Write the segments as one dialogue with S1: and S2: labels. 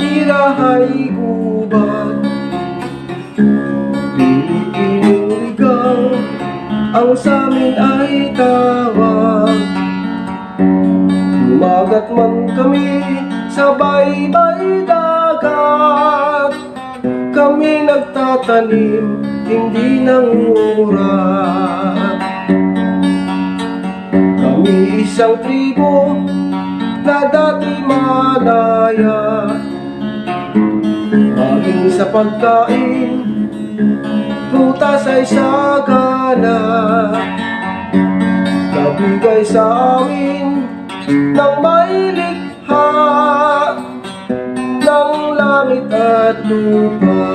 S1: tirahay gubat. Pinipinuligang ang samin ay tawag. Lumagat man kami sa baybay dagat, kami nagtatanim, hindi nangurat. Kami isang tribo na dati malaya, maging sa pagkain, prutas ay sagana. Nabigay sa amin ng may likha, ng langit at lupa.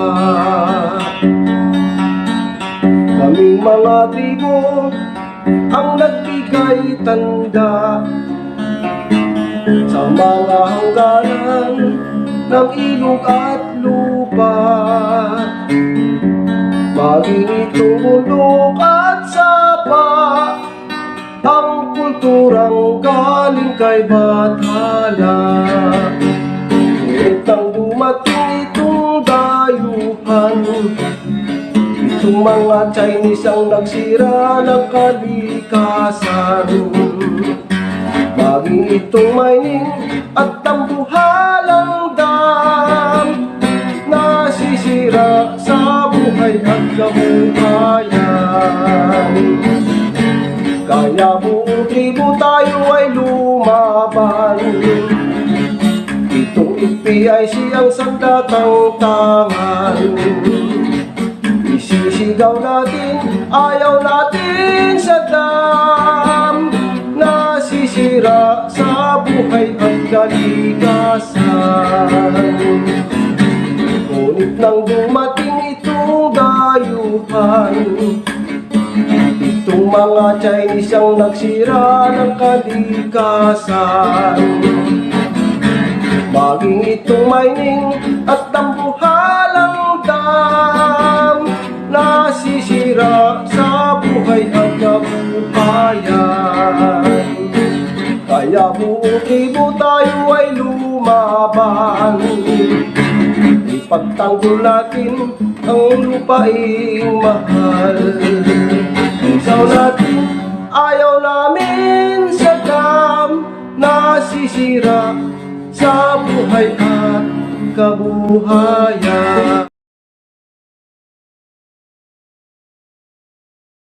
S1: Kaming mga tribo ang nagbigay tanda sa mga hangganan ng ilog at lupa. Maging itong bundok at sapa, ang kulturang galing kay Bathala. Ngunit nang dumating itong dayuhan, itong mga Chinese ang nagsira ng kalikasan. Maging itong mining at tambuhalang dam, nasisira sa buhay at kabuhayan. Kaya buong tribo tayo ay lumaban. Itong PIC ang sandatang tangan. Isisigaw natin, ayaw natin sa dam, nasisira sa buhay at kalikasan. Ngunit nang dumating itong dayuhan, itong mga Chinese ang nagsira ng kalikasan. Maging itong mining at tambuhalang dam, nasisira sa buhay at kabuhayan. Kaya buong tribo tayo ay lumaban, ipagtanggol natin ang lupaing mahal. Isaw natin, ayaw namin sa dam, nasisira sa buhay at kabuhayan.